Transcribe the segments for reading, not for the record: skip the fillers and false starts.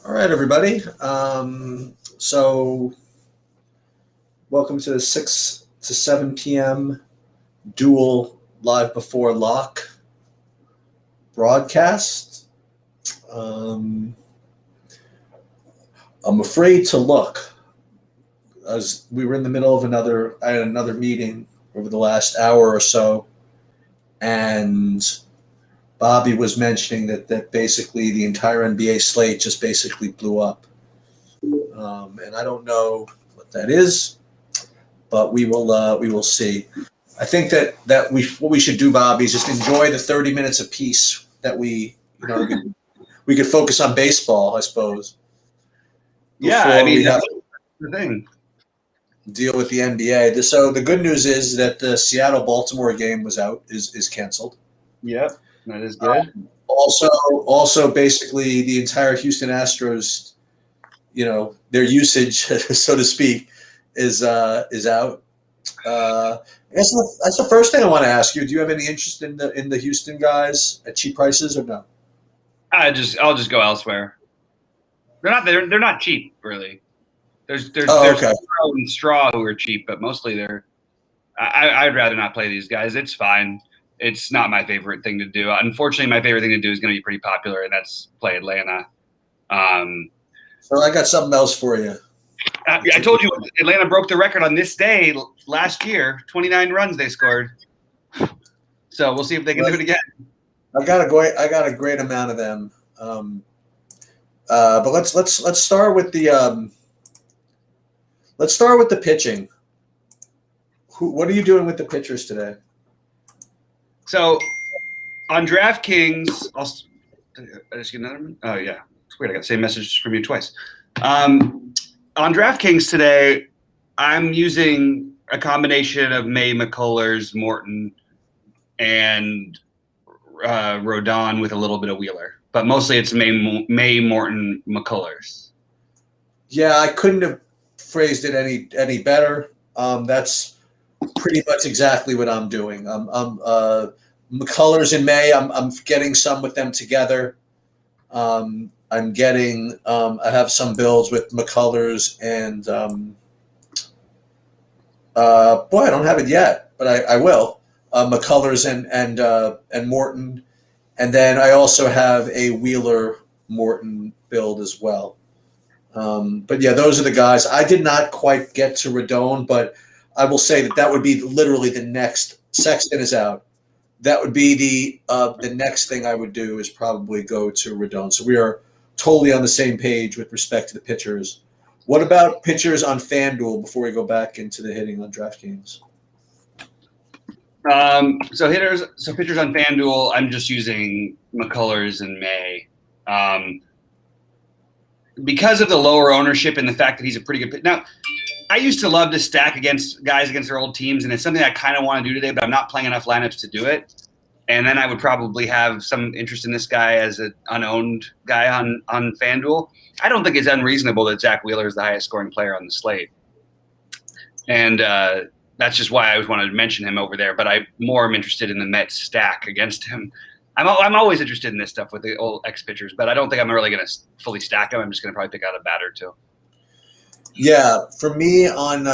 All right, everybody. So welcome to the 6 to 7 p.m. dual live before lock broadcast. Um, I'm afraid to look as we were in the middle of I had another meeting over the last hour or so, and Bobby was mentioning that basically the entire NBA slate just basically blew up. And I don't know what that is, but we will see. I think that what we should do, Bobby, is just enjoy the 30 minutes of peace that we could focus on baseball, I suppose. Yeah, I Before mean we have that's the thing. to deal with the NBA. So the good news is that the Seattle Baltimore game is canceled. Yep, that is good. Also, basically the entire Houston Astros, their usage, so to speak, is out. I guess that's the first thing I want to ask you. Do you have any interest in the Houston guys at cheap prices or no? I'll just go elsewhere. They're not cheap really. There's Okay. Straw and Straw who are cheap, but mostly they're. I'd rather not play these guys. It's fine. It's not my favorite thing to do. Unfortunately, my favorite thing to do is going to be pretty popular, and that's play Atlanta. So I got something else for you. I told you Atlanta broke the record on this day last year. 29 runs they scored. So we'll see if they can do it again. I got a great amount of them. But let's start with the pitching. What are you doing with the pitchers today? So on DraftKings, I just get another one. Oh yeah, it's weird. I got the same message from you twice. On DraftKings today, I'm using a combination of May, McCullers, Morton, and Rodon with a little bit of Wheeler, but mostly it's May, Morton, McCullers. Yeah, I couldn't have phrased it any better. That's pretty much exactly what I'm doing. McCullers in May. I'm getting some with them together. I'm getting. I have some builds with McCullers and. Boy, I don't have it yet, but I will. McCullers and Morton, and then I also have a Wheeler Morton build as well. But yeah, those are the guys. I did not quite get to Rodon, but I will say that would be literally the next. Sexton is out. That would be the next thing I would do is probably go to Rodon. So we are totally on the same page with respect to the pitchers. What about pitchers on FanDuel before we go back into the hitting on DraftKings? So pitchers on FanDuel, I'm just using McCullers and May. Because of the lower ownership and the fact that he's a pretty good pitcher. Now, I used to love to stack against guys against their old teams, and it's something I kind of want to do today, but I'm not playing enough lineups to do it. And then I would probably have some interest in this guy as an unowned guy on FanDuel. I don't think it's unreasonable that Zach Wheeler is the highest scoring player on the slate. And that's just why I always wanted to mention him over there. But I more am interested in the Mets stack against him. I'm always interested in this stuff with the old ex-pitchers, but I don't think I'm really going to fully stack them. I'm just going to probably pick out a bat or two. Yeah, for me on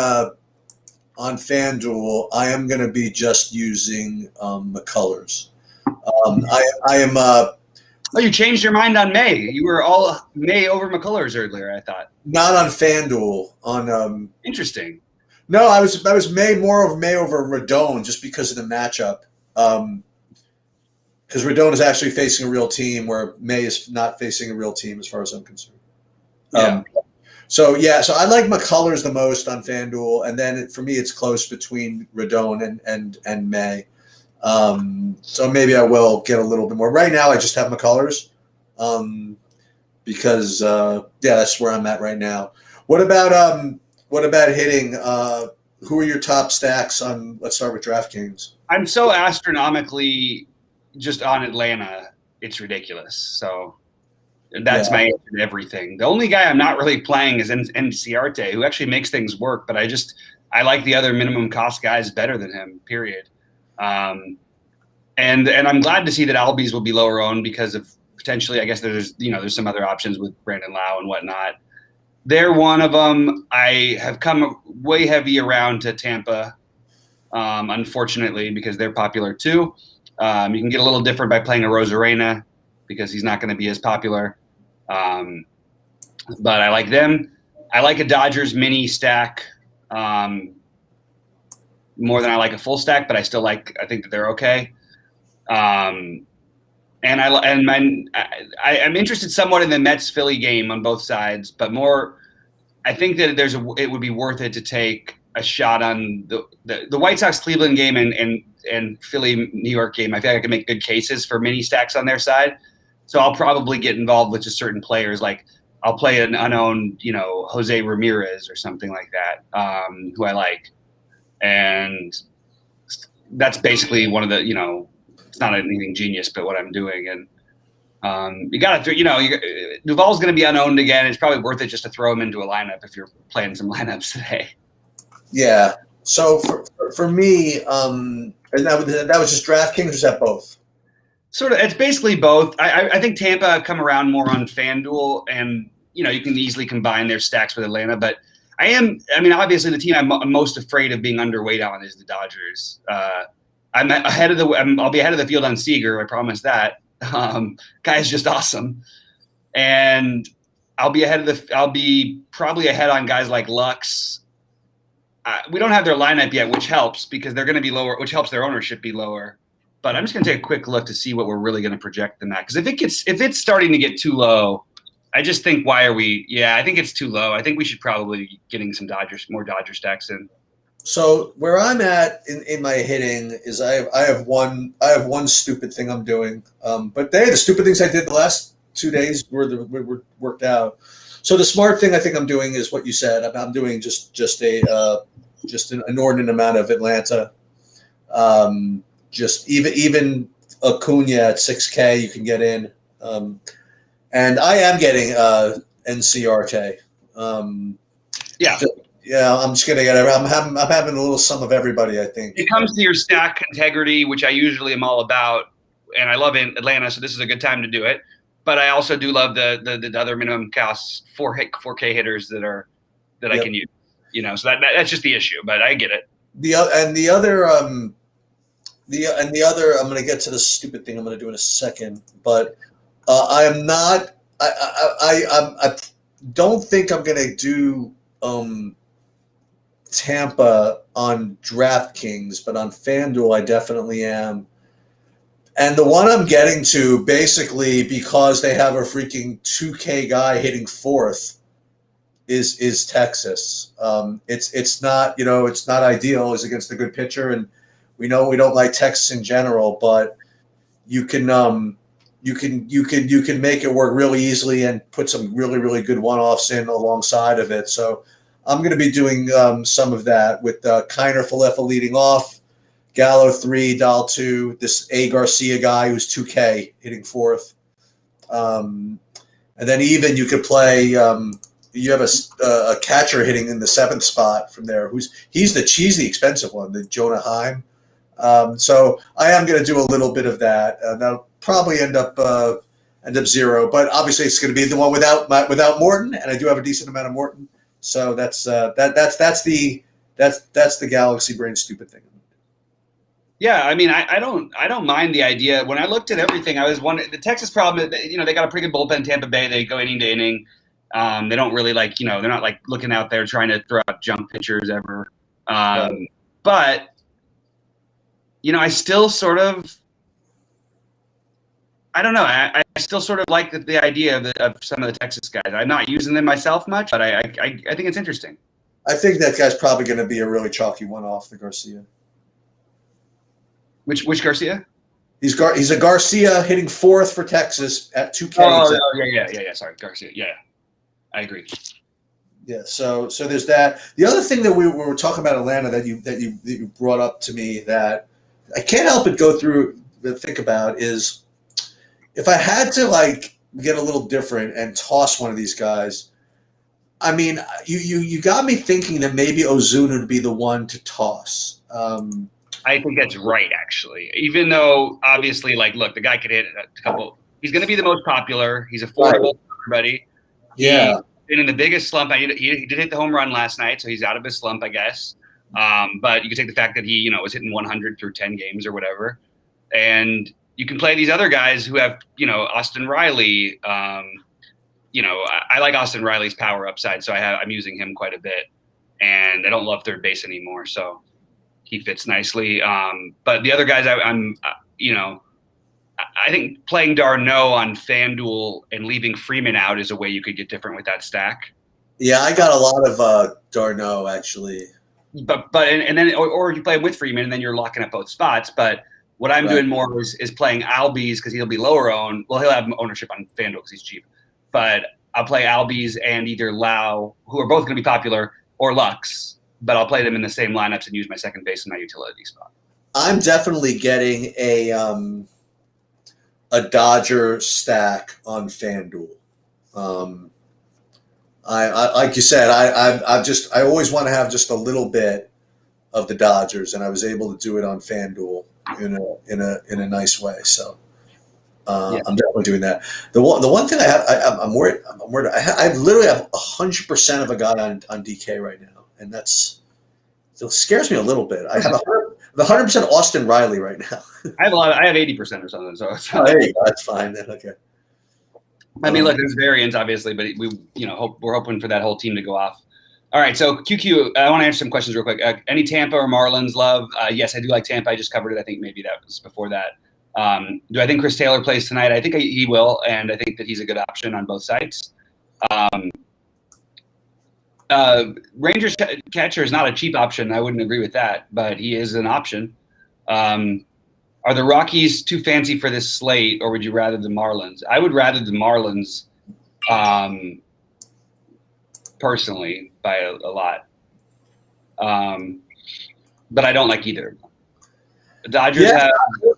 FanDuel, I am going to be just using McCullers. I am. Oh, you changed your mind on May. You were all May over McCullers earlier, I thought. Not on FanDuel. On Interesting. No, I was more of May over Rodon just because of the matchup. Because Rodon is actually facing a real team, where May is not facing a real team, as far as I'm concerned. Yeah. So I like McCullers the most on FanDuel, and then for me, it's close between Rodon and May. So maybe I will get a little bit more. Right now, I just have McCullers, because that's where I'm at right now. What about hitting? Who are your top stacks on? Let's start with DraftKings. I'm so astronomically just on Atlanta, it's ridiculous. So that's my answer to everything. The only guy I'm not really playing is Enciarte, who actually makes things work, but I like the other minimum cost guys better than him, period. And I'm glad to see that Albies will be lower owned because of potentially. I guess there's some other options with Brandon Lau and whatnot. They're one of them. I have come way heavy around to Tampa, unfortunately, because they're popular too. You can get a little different by playing a Rosarena because he's not going to be as popular. But I like them. I like a Dodgers mini stack more than I like a full stack, but I think that they're okay. And I'm interested somewhat in the Mets Philly game on both sides, but more, I think that it would be worth it to take a shot on the White Sox Cleveland game and Philly New York game. I feel like I can make good cases for mini stacks on their side. So I'll probably get involved with just certain players. Like I'll play an unowned, Jose Ramirez or something like that, who I like. And that's basically one of the, it's not anything genius, but what I'm doing. And you got to, Duvall's going to be unowned again. It's probably worth it just to throw him into a lineup if you're playing some lineups today. Yeah. So for me, and that was just DraftKings, or was that both? Sort of. It's basically both. I think Tampa have come around more on FanDuel, and you can easily combine their stacks with Atlanta. But obviously the team I'm most afraid of being underweight on is the Dodgers. I'll be ahead of the field on Seager. I promise that. Guy's just awesome, and I'll be probably ahead on guys like Lux. We don't have their lineup yet, which helps because they're going to be lower, which helps their ownership be lower. But I'm just going to take a quick look to see what we're really going to project them at. Because if it's starting to get too low, I just think, why are we? Yeah, I think it's too low. I think we should probably be getting more Dodger stacks in. So where I'm at in my hitting is I have one stupid thing I'm doing. But the stupid things I did the last 2 days were worked out. So the smart thing I think I'm doing is what you said. I'm doing just an inordinate amount of Atlanta. Just even Acuna at 6K you can get in. And I am getting NCRK. Yeah. Yeah, I'm just gonna get it. I'm having a little sum of everybody, I think. It comes to your stack integrity, which I usually am all about, and I love Atlanta, so this is a good time to do it. But I also do love the other minimum cost 4K hitters that I can use. So that's just the issue, but I get it. The other I'm going to get to the stupid thing I'm going to do in a second, but I don't think I'm going to do Tampa on DraftKings, but on FanDuel I definitely am. And the one I'm getting to, basically because they have a freaking 2K guy hitting fourth, is Texas. It's not it's not ideal. It's against a good pitcher, and we know we don't like Texas in general, but you can make it work really easily and put some really, really good one-offs in alongside of it. So I'm going to be doing some of that with Kiner Falefa leading off, Gallo 3, Dahl 2, this A. Garcia guy who's 2K hitting fourth. And then even you could play you have a catcher hitting in the seventh spot from there. He's the cheesy expensive one, the Jonah Heim. So I am going to do a little bit of that. That'll probably end up zero, but obviously it's going to be the one without Morton, and I do have a decent amount of Morton. So that's the Galaxy Brain stupid thing. Yeah, I don't mind the idea. When I looked at everything, I was wondering, the Texas problem. They got a pretty good bullpen. Tampa Bay, they go inning to inning. They don't really they're not like looking out there trying to throw out junk pitchers ever. But I still sort of, I don't know. I still sort of like the idea of some of the Texas guys. I'm not using them myself much, but I think it's interesting. I think that guy's probably going to be a really chalky one off the Garcia. Which Garcia? He's a Garcia hitting fourth for Texas at 2K. Yeah. Sorry, Garcia. Yeah, I agree. Yeah, so there's that. The other thing that we were talking about Atlanta that you brought up to me that I can't help but think about is if I had to get a little different and toss one of these guys. I mean, you got me thinking that maybe Ozuna would be the one to toss. I think that's right, actually. Even though, obviously, look, the guy could hit a couple, he's going to be the most popular. He's affordable for everybody. Yeah. He's been in the biggest slump. He did hit the home run last night, so he's out of his slump, I guess. But you can take the fact that he, was hitting 100 through 10 games or whatever. And you can play these other guys who have, Austin Riley. I like Austin Riley's power upside, so I'm using him quite a bit. And I don't love third base anymore, so he fits nicely. But the other guys, I think playing Darno on FanDuel and leaving Freeman out is a way you could get different with that stack. Yeah, I got a lot of Darno actually. But then you play him with Freeman and then you're locking up both spots. But what I'm doing more is playing Albies because he'll be lower owned. Well, he'll have ownership on FanDuel because he's cheap. But I'll play Albies and either Lau, who are both going to be popular, or Lux. But I'll play them in the same lineups and use my second base in my utility spot. I'm definitely getting a Dodger stack on FanDuel. I like you said, I always want to have just a little bit of the Dodgers, and I was able to do it on FanDuel in a nice way. So I'm definitely doing that. The one thing I'm worried. I literally have 100% of a guy on DK right now, and it scares me a little bit. I have 100% Austin Riley right now. I have 80% or something. So there you go. That's fine then. Okay. I mean, look, there's variance obviously, but we're hoping for that whole team to go off. All right, so QQ, I want to answer some questions real quick. Any Tampa or Marlins love? Yes, I do like Tampa. I just covered it. I think maybe that was before that. Do I think Chris Taylor plays tonight? I think he will, and I think that he's a good option on both sides. Rangers catcher is not a cheap option. I wouldn't agree with that, but he is an option. Are the Rockies too fancy for this slate, or would you rather the Marlins? I would rather the Marlins, personally, by a lot. But I don't like either. The Dodgers have.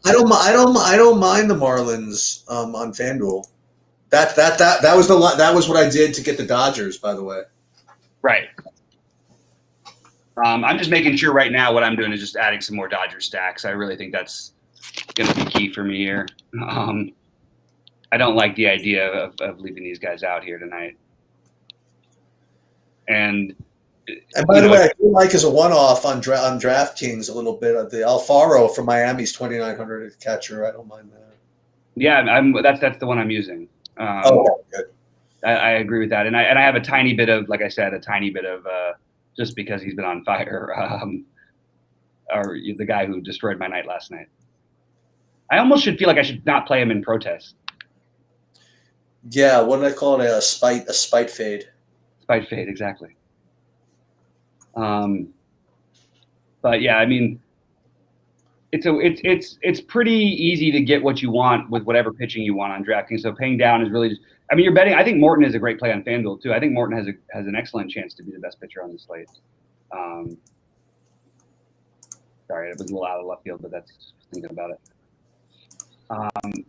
I don't mind the Marlins on FanDuel. That was what I did to get the Dodgers, by the way. Right. I'm just making sure right now what I'm doing is just adding some more Dodger stacks. I really think that's going to be key for me here. I don't like the idea of leaving these guys out here tonight. And by the way, I do like as a one-off on DraftKings a little bit of the Alfaro from Miami's 2,900 catcher. I don't mind that. Yeah, that's the one I'm using. Good. I agree with that, and I have a tiny bit of, like I said, just because he's been on fire, or the guy who destroyed my night last night. I almost should feel like I should not play him in protest. Yeah, what do I call it? A spite fade. Spite fade, exactly. But yeah, I mean, it's pretty easy to get what you want with whatever pitching you want on DraftKings. So paying down is really just. I mean, you're betting. I think Morton is a great play on FanDuel too. I think Morton has an excellent chance to be the best pitcher on the slate. Sorry, it was a little out of left field, but that's just thinking about it. And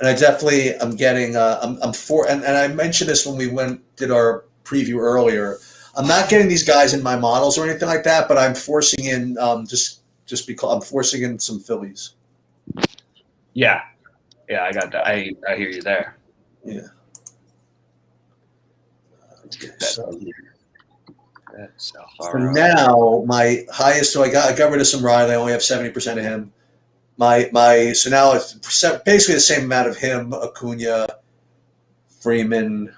I definitely am getting. I'm for, and I mentioned this when we did our preview earlier. I'm not getting these guys in my models or anything like that, but I'm forcing in just because I'm forcing in some Phillies. Yeah, I got that. I hear you there. Yeah. Okay, so now my highest. So I got rid of some Riley. I only have 70% of him. So now it's basically the same amount of him, Acuna, Freeman.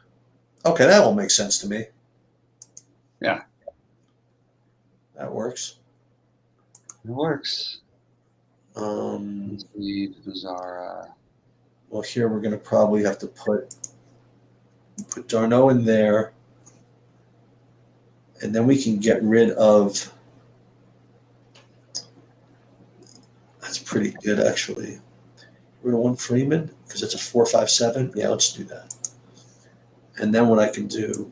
Okay, that all makes sense to me. Yeah, that works. It works. Let's see, Bizarre. Well, here we're going to probably have to put Darno in there, and then we can get rid of. That's pretty good, actually. Rid of one Freeman because it's a 4.57. Yeah, let's do that. And then what I can do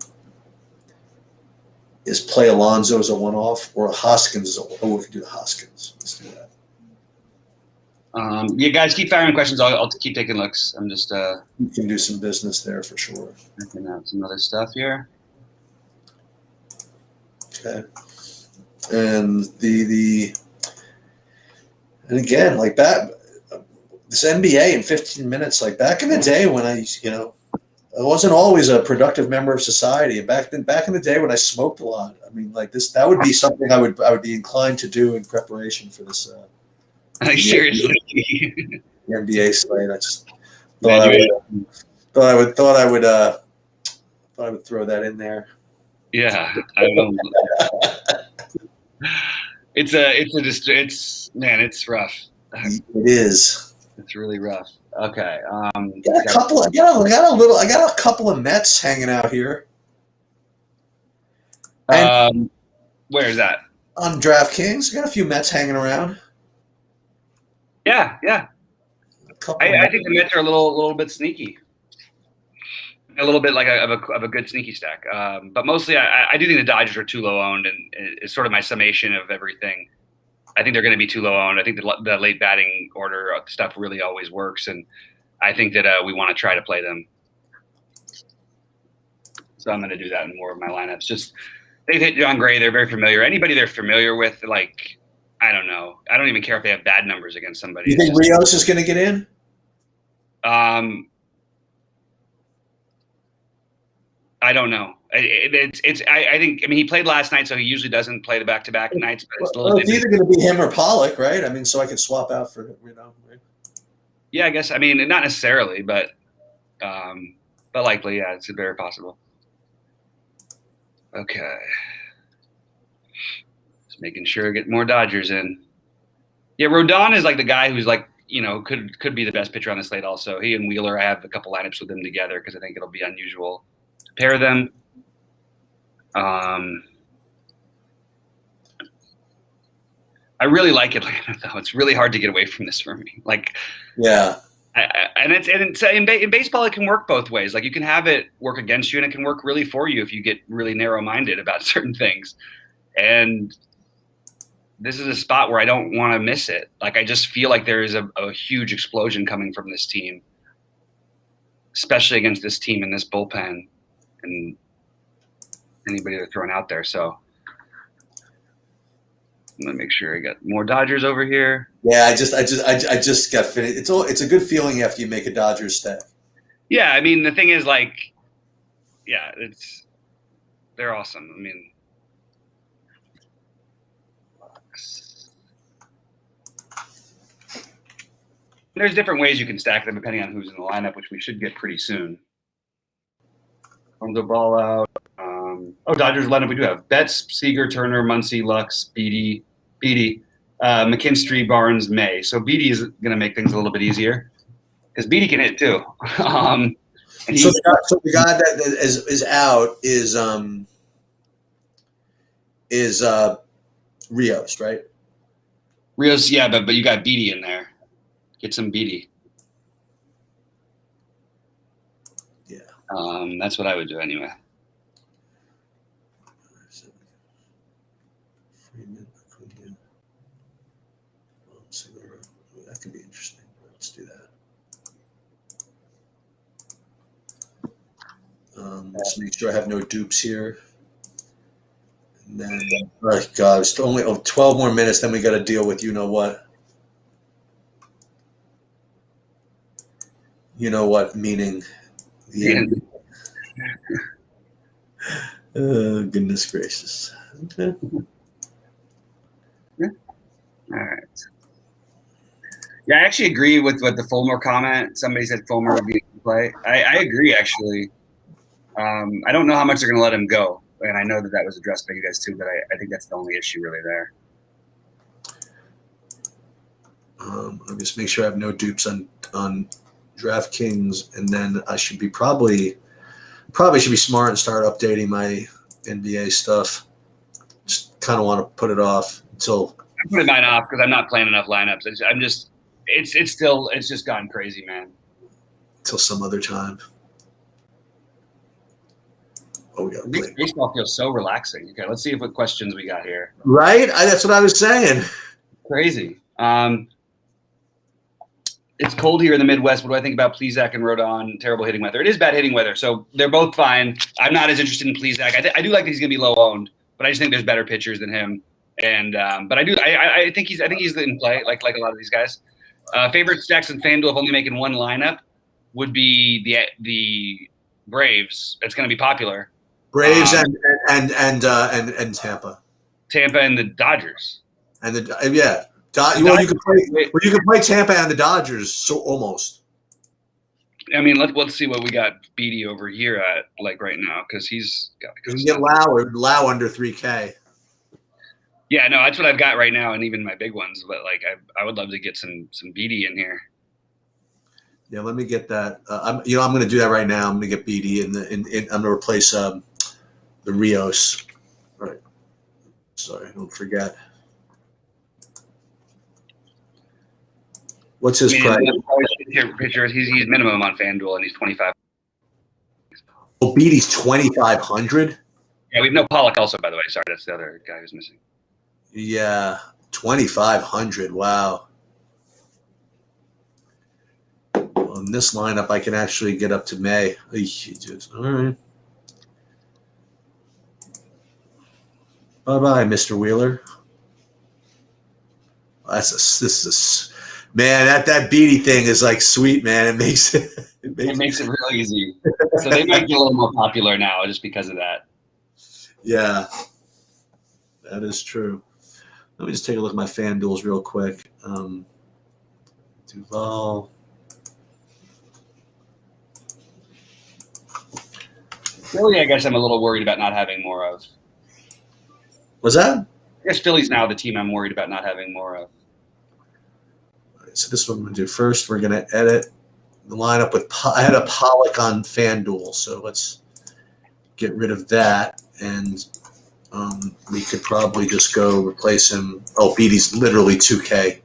is play Alonso as a one-off or a Hoskins as a one-off. Oh, we can do the Hoskins. Let's do that. Yeah, guys, keep firing questions. I'll keep taking looks. I'm just. You can do some business there for sure. Checking out some other stuff here. Okay. And and again, like that, this NBA in 15 minutes. Like back in the day when I wasn't always a productive member of society. And back in the day when I smoked a lot, I mean, like that would be something I would be inclined to do in preparation for this. Seriously, the NBA slate. I just thought I would throw that in there. Yeah, I don't know. It's rough. It is. It's really rough. Okay. I got a couple of Mets hanging out here. Where is that? On DraftKings, I got a few Mets hanging around. Yeah. I think the Mets are a little bit sneaky. A little bit like a good sneaky stack. But mostly I do think the Dodgers are too low owned, and it's sort of my summation of everything. I think they're going to be too low owned. I think the late batting order stuff really always works, and I think that we want to try to play them. So I'm going to do that in more of my lineups. Just they've hit John Gray. They're very familiar. Anybody they're familiar with, like, I don't know. I don't even care if they have bad numbers against somebody. You think Rios is going to get in? I don't know. I think he played last night, so he usually doesn't play the back-to-back nights. But it's either going to be him or Pollock, right? I mean, so I could swap out for Right? Yeah, I guess. I mean, not necessarily, but likely, yeah, it's very possible. Okay, just making sure I get more Dodgers in. Yeah, Rodon is like the guy who's like, could be the best pitcher on the slate. Also, he and Wheeler, I have a couple lineups with them together because I think it'll be unusual to pair them. I really like Atlanta, though. It's really hard to get away from this for me. Like, yeah. In baseball, it can work both ways. Like, you can have it work against you, and it can work really for you if you get really narrow-minded about certain things. And this is a spot where I don't want to miss it. Like, I just feel like there is a huge explosion coming from this team, especially against this team in this bullpen and anybody they're throwing out there. So I'm gonna make sure I got more Dodgers over here. Yeah, I just got finished. It's a good feeling after you make a Dodgers stack. Yeah, I mean, the thing is, like, yeah, they're awesome. I mean, there's different ways you can stack them depending on who's in the lineup, which we should get pretty soon. From the ball out. Dodgers lineup. We do have Betts, Seager, Turner, Muncy, Lux, Beatty, McKinstry, Barnes, May. So Beatty is going to make things a little bit easier because Beatty can hit too. So the guy that is out is Rios, right? Rios, yeah, but you got Beatty in there. Get some Beatty. Yeah. That's what I would do anyway. That could be interesting. Let's do that. Let's make sure I have no dupes here. And then, oh God, it's only 12 more minutes. Then we got to deal with you know what. You know what, meaning the end. Oh, goodness gracious. Okay. Yeah. All right. Yeah, I actually agree with the Fulmer comment. Somebody said Fulmer would be a play. I agree, actually. I don't know how much they're going to let him go. And I know that was addressed by you guys too, but I think that's the only issue really there. I'll just make sure I have no dupes on DraftKings, and then I should be probably should be smart and start updating my NBA stuff. Just kind of want to put it off until I'm putting mine off because I'm not playing enough lineups. It's just gone crazy, man. Until some other time. Oh, we got to play. Baseball feels so relaxing. Okay, let's see what questions we got here. Right? That's what I was saying. Crazy. It's cold here in the Midwest. What do I think about Plesac and Rodon? Terrible hitting weather. It is bad hitting weather, so they're both fine. I'm not as interested in Plesac. I do like that he's going to be low owned, but I just think there's better pitchers than him. And but I think he's in play, like a lot of these guys. Favorite stacks in FanDuel, if only making one lineup, would be the Braves. It's going to be popular. Braves and Tampa. Tampa and the Dodgers. And you can play Tampa and the Dodgers. So almost. I mean, let's see what we got BD over here at right now because he's got. You can get Lau under 3K. Yeah, no, that's what I've got right now, and even my big ones. But I would love to get some BD in here. Yeah, let me get that. I'm going to do that right now. I'm going to get BD I'm going to replace the Rios. All right. Sorry, don't forget. What's his price? He's minimum on FanDuel, and he's 25. Oh, BD's 2,500. Yeah, we have no Pollock also, by the way. Sorry, that's the other guy who's missing. Yeah, 2,500. Wow. On this lineup, I can actually get up to May. All right. Bye-bye, Mr. Wheeler. Man, that BD thing is sweet, man. It makes it real easy. So they might get a little more popular now just because of that. Yeah, that is true. Let me just take a look at my FanDuels real quick. Duval. Philly, I guess I'm a little worried about not having more of. What's that? I guess Philly's now the team I'm worried about not having more of. All right, so this is what I'm going to do. First, we're going to edit the lineup with – I had a Pollock on FanDuel, so let's get rid of that. And we could probably just go replace him. Oh, BD's literally 2K.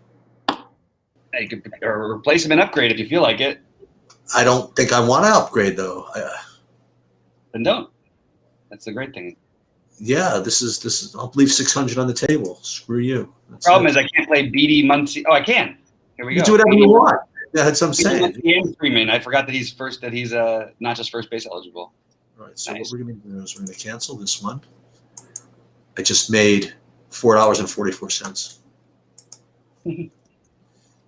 Yeah, you could replace him and upgrade if you feel like it. I don't think I want to upgrade, though. Then don't. That's the great thing. Yeah, this is. I'll leave 600 on the table. Screw you. Problem is I can't play BD Muncie. Oh, I can. Here we go. You do whatever you want. That's what I'm saying. I forgot that he's not just first base eligible. All right, so what we're going to do is we're going to cancel this one. I just made $4.44. And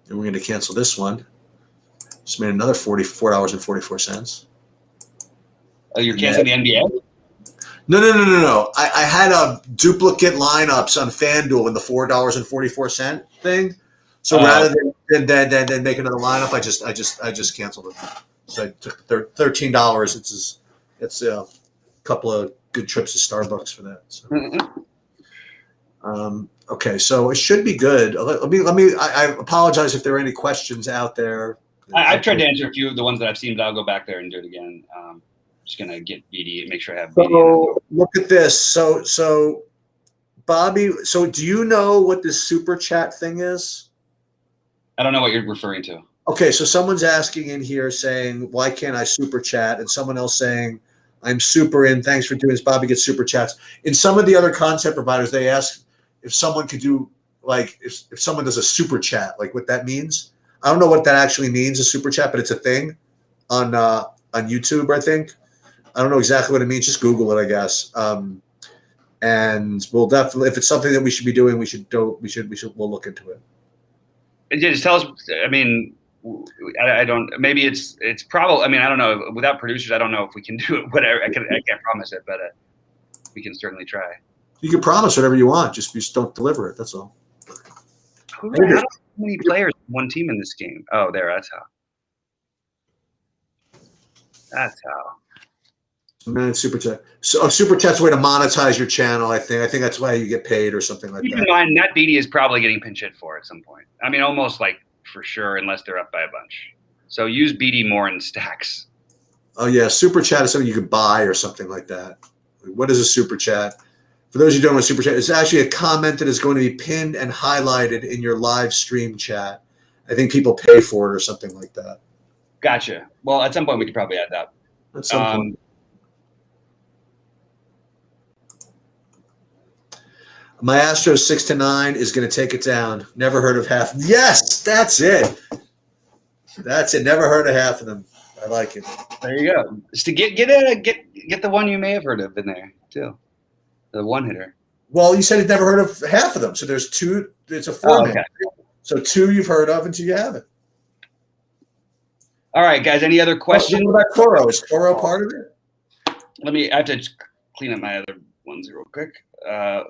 we're going to cancel this one. Just made another $44.44. Oh, you're canceling the NBA? No. I had a duplicate lineups on FanDuel in the $4.44 thing. So rather than make another lineup, I just canceled it. So I took $13. It's a couple of good trips to Starbucks for that. So. Okay, so it should be good. Let me. I apologize if there are any questions out there. I've tried to answer a few of the ones that I've seen, but I'll go back there and do it again. Just gonna get BD and make sure I have BD. So look at this. So Bobby. So do you know what this super chat thing is? I don't know what you're referring to. Okay, so someone's asking in here saying, "Why can't I super chat?" And someone else saying, "I'm super in. Thanks for doing this." Bobby gets super chats. In some of the other content providers, they ask if someone could do if someone does a super chat, what that means. I don't know what that actually means, a super chat, but it's a thing on YouTube, I think. I don't know exactly what it means. Just Google it, I guess. And we'll definitely, if it's something that we should be doing, we'll look into it. Yeah, just tell us. I mean, I don't. Maybe it's probably. I mean, I don't know. Without producers, I don't know if we can do it. Whatever. I can't promise it, but we can certainly try. You can promise whatever you want. Just don't deliver it. That's all. How many players in one team in this game? Oh, there. That's how. Man, super chat. So super chat's a way to monetize your channel. I think that's why you get paid or something like that. Keep in mind that BD is probably getting pinch hit for at some point. I mean, almost for sure, unless they're up by a bunch. So use BD more in stacks. Oh yeah, super chat is something you could buy or something like that. What is a super chat? For those who don't know what super chat, it's actually a comment that is going to be pinned and highlighted in your live stream chat. I think people pay for it or something like that. Gotcha. Well, at some point we could probably add that. At some point. My Astro 6-9 is going to take it down. Never heard of half. Yes, that's it. That's it. Never heard of half of them. I like it. There you go. Just to get the one you may have heard of in there too. The one hitter. Well, you said you'd never heard of half of them, so there's two. It's a format. Okay. So 2 you've heard of and 2 you haven't. All right, guys. Any other questions? What about Toro? Is Toro part of it? I have to clean up my other ones real quick.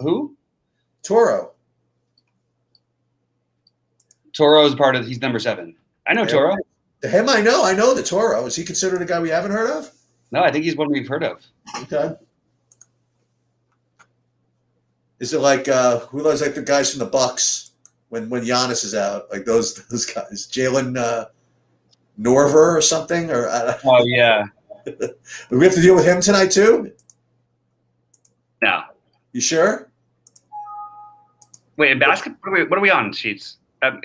Who? Toro. Toro is part of. He's number 7. I know Toro. Him, I know. I know the Toro. Is he considered a guy we haven't heard of? No, I think he's one we've heard of. Okay. Is it like who those like the guys from the Bucks when Giannis is out? Like those guys, Jalen Norver or something? Or oh yeah. Do we have to deal with him tonight too? No. You sure? Wait, in basketball? What are we on, Sheets? I'm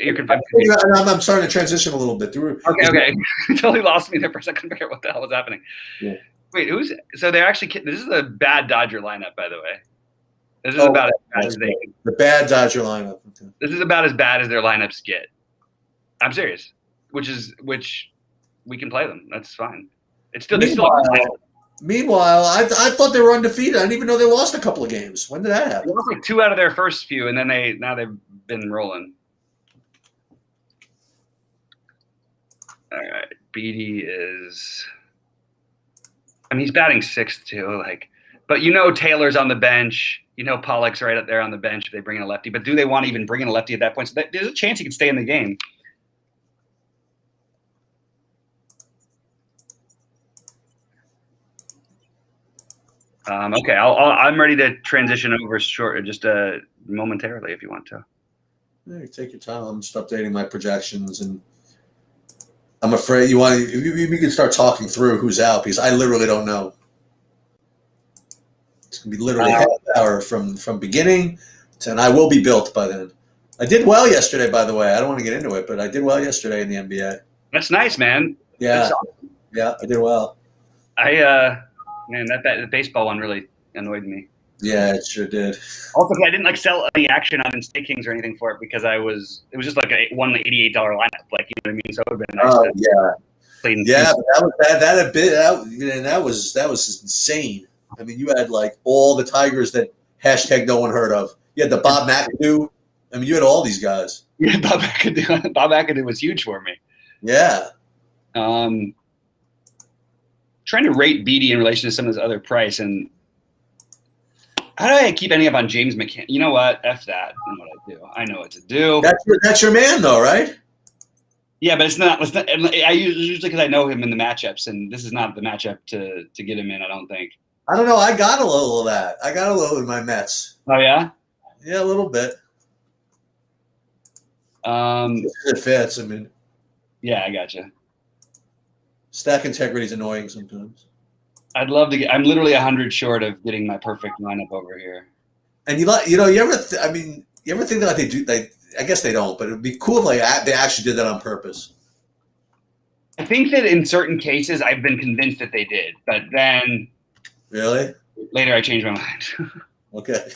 starting to transition a little bit. Okay. You totally lost me there for a second. I couldn't figure out what the hell was happening. Yeah. Wait, so they're actually – this is a bad Dodger lineup, by the way. This is about as bad as they – the bad Dodger lineup. Okay. This is about as bad as their lineups get. I'm serious. Which we can play them. That's fine. It's still Meanwhile, I thought they were undefeated. I didn't even know they lost a couple of games. When did that happen? They lost like 2 out of their first few, and then now they've been rolling. All right, Beatty is. I mean, he's batting 6th too. But Taylor's on the bench. Pollock's right up there on the bench if they bring in a lefty. But do they want to even bring in a lefty at that point? So there's a chance he could stay in the game. Okay, I'm ready to transition over just momentarily if you want to. Yeah, take your time. I'm just updating my projections, and I'm afraid you can start talking through who's out because I literally don't know. It's gonna be literally half an hour from beginning and I will be built by then. I did well yesterday, by the way. I don't want to get into it, but I did well yesterday in the NBA. That's nice, man. Yeah, yeah, I did well. Man, that baseball one really annoyed me. Yeah, it sure did. Also, I didn't sell any action on stakings or anything for it because it was just like a $188 lineup. Like, you know what I mean? So it would have been nice. Oh yeah, yeah. But that was insane. I mean, you had all the Tigers that hashtag no one heard of. You had the Bob McAdoo. I mean, you had all these guys. Yeah, Bob McAdoo. Bob McAdoo was huge for me. Yeah. Trying to rate Beatty in relation to some of his other price, and how do I keep ending up on James McCann? You know what? F that. I know what I do. I know what to do. That's your man, though, right? Yeah, but it's not. I usually because I know him in the matchups, and this is not the matchup to get him in. I don't think. I don't know. I got a little of that. I got a little in my Mets. Oh yeah. Yeah, a little bit. It fits. I mean. Yeah, I gotcha. Stack integrity is annoying sometimes. I'd love to get. I'm literally 100 short of getting my perfect lineup over here. And you ever think that they do? I guess they don't, but it'd be cool if they actually did that on purpose. I think that in certain cases, I've been convinced that they did, but then really later I changed my mind. Okay.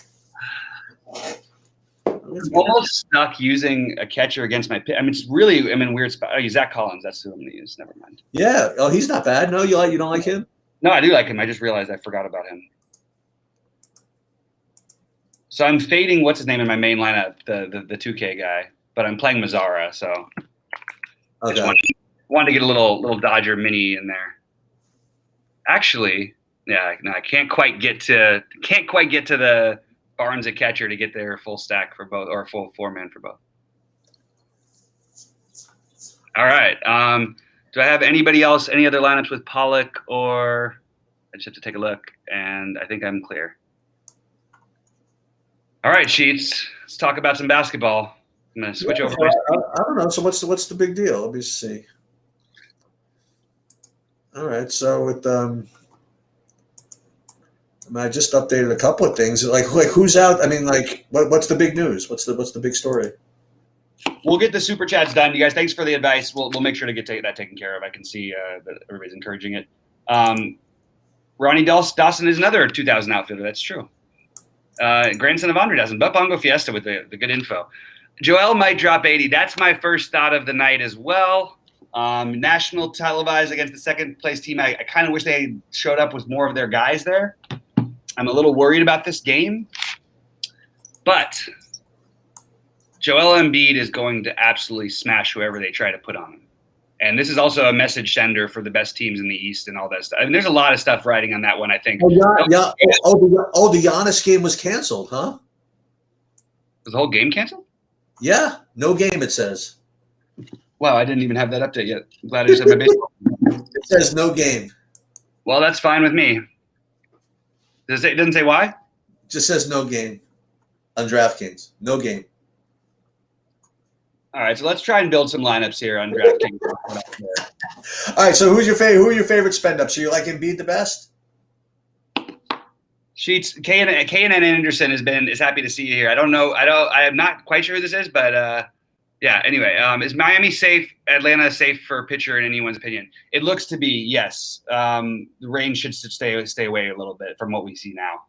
I'm almost stuck using a catcher against my pick. I mean, it's really weird spot. Oh, Zach Collins. That's who I'm going to use. Never mind. Yeah. Oh, he's not bad. No, you don't like him? No, I do like him. I just realized I forgot about him. So I'm fading what's his name in my main lineup, the 2K guy, but I'm playing Mazzara. So I just wanted to get a little Dodger mini in there. Actually, yeah, no, I can't quite get to the Barnes at catcher to get their full stack for both, or full 4-man for both. All right. Do I have anybody else, any other lineups with Pollock, or I just have to take a look, and I think I'm clear. All right, Sheets. Let's talk about some basketball. I'm going to switch over. I don't know. So what's the big deal? Let me see. All right. So with I just updated a couple of things. Like who's out? I mean, what's the big news? What's the big story? We'll get the super chats done, you guys. Thanks for the advice. We'll make sure to get that taken care of. I can see that everybody's encouraging it. Ronnie Dawson is another 2000 outfielder. That's true. Grandson of Andre Dawson. But Bongo Fiesta with the good info. Joel might drop 80. That's my first thought of the night as well. National televised against the second place team. I kind of wish they showed up with more of their guys there. I'm a little worried about this game, but Joel Embiid is going to absolutely smash whoever they try to put on him. And this is also a message sender for the best teams in the East and all that stuff. I mean, there's a lot of stuff riding on that one, I think. Oh, yeah. The Giannis game was canceled, huh? Was the whole game canceled? Yeah, no game, it says. Wow, I didn't even have that update yet. I'm glad I just had my baseball. It says no game. Well, that's fine with me. It doesn't say why? It just says no game on DraftKings. No game. All right, so let's try and build some lineups here on DraftKings. All right, so who are your favorite spend ups? So you like Embiid the best? Sheets, K&N Anderson is happy to see you here. I am not quite sure who this is, but yeah. Anyway, is Miami safe? Atlanta safe for a pitcher in anyone's opinion? It looks to be yes. The range should stay away a little bit from what we see now.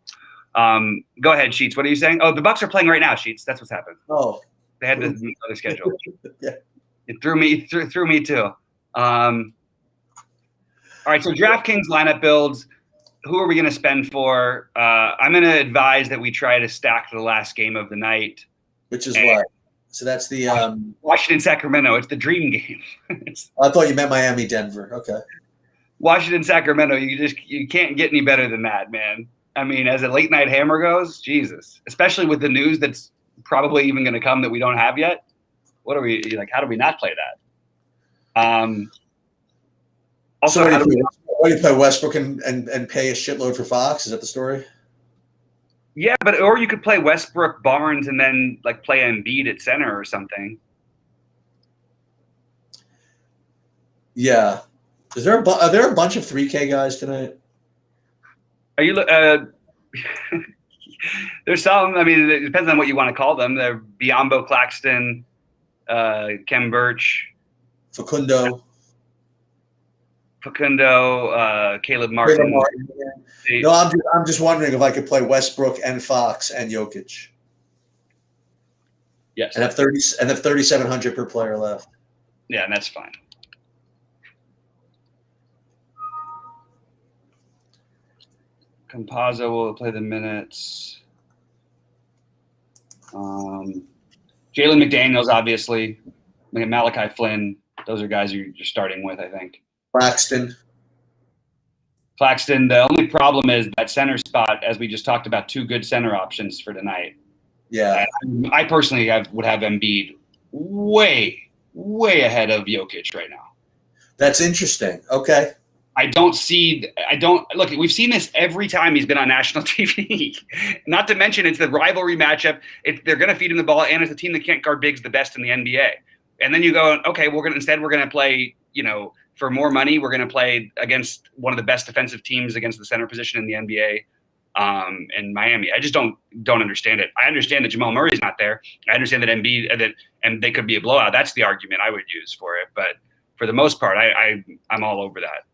Go ahead, Sheets. What are you saying? Oh, the Bucks are playing right now, Sheets. That's what's happened. Oh, they had the other schedule. Yeah. It threw me too. All right, so DraftKings lineup builds. Who are we going to spend for? I'm going to advise that we try to stack the last game of the night. Which is what? So that's the Washington Sacramento. It's the dream game. I thought you meant Miami Denver. Okay. Washington Sacramento. You can't get any better than that, man. I mean, as a late night hammer goes, Jesus. Especially with the news that's probably even going to come that we don't have yet. What are we like? How do we not play that? Also, so you play Westbrook and pay a shitload for Fox? Is that the story? Yeah, or you could play Westbrook, Barnes, and then like play Embiid at center or something. Yeah. Are there a bunch of 3K guys tonight? Are you? There's some. I mean, it depends on what you want to call them. They're Biyombo, Claxton, Kem Birch, Facundo, Caleb Martin. No, I'm just wondering if I could play Westbrook and Fox and Jokic. Yes. And have 3,700 per player left. Yeah, and that's fine. Campazzo will play the minutes. Jalen McDaniels, obviously. Malachi Flynn. Those are guys you're starting with, I think. Claxton, the only problem is that center spot, as we just talked about, two good center options for tonight. Yeah. I personally would have Embiid way ahead of Jokic right now. That's interesting. Okay. Look, we've seen this every time he's been on national TV. Not to mention it's the rivalry matchup. They're going to feed him the ball, and it's a team that can't guard bigs the best in the NBA. And then you go, okay, we're going to play, for more money, we're going to play against one of the best defensive teams against the center position in the NBA in Miami. I just don't understand it. I understand that Jamal Murray's not there. I understand that Embiid and they could be a blowout. That's the argument I would use for it. But for the most part, I'm all over that.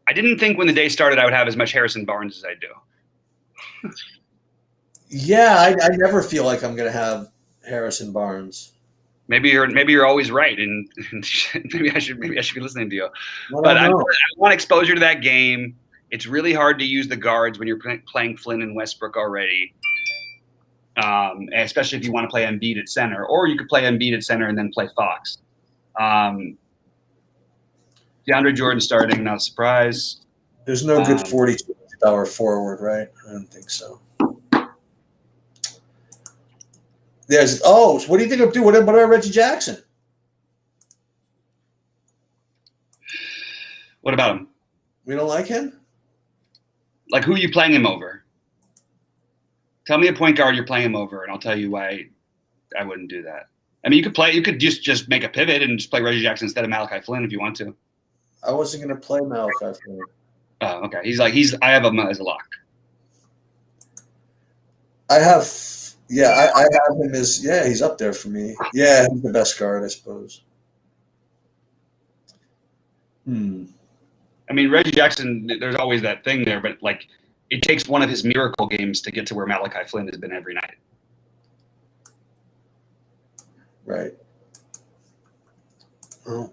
I didn't think when the day started I would have as much Harrison Barnes as I do. Yeah, I never feel like I'm going to have Harrison Barnes. Maybe you're always right, and maybe I should be listening to you. But I want exposure to that game. It's really hard to use the guards when you're playing Flynn and Westbrook already, especially if you want to play Embiid at center, or you could play Embiid at center and then play Fox. DeAndre Jordan starting, not a surprise. There's no good $42 forward, right? I don't think so. So what do you think of what about Reggie Jackson? What about him? We don't like him? Like, who are you playing him over? Tell me a point guard you're playing him over, and I'll tell you why I wouldn't do that. I mean, you could just make a pivot and just play Reggie Jackson instead of Malachi Flynn if you want to. I wasn't going to play Malachi Flynn. Oh, okay. I have him as a lock. I have him as, he's up there for me. Yeah, he's the best guard, I suppose. I mean, Reggie Jackson, there's always that thing there, but like it takes one of his miracle games to get to where Malachi Flynn has been every night. Right. Oh.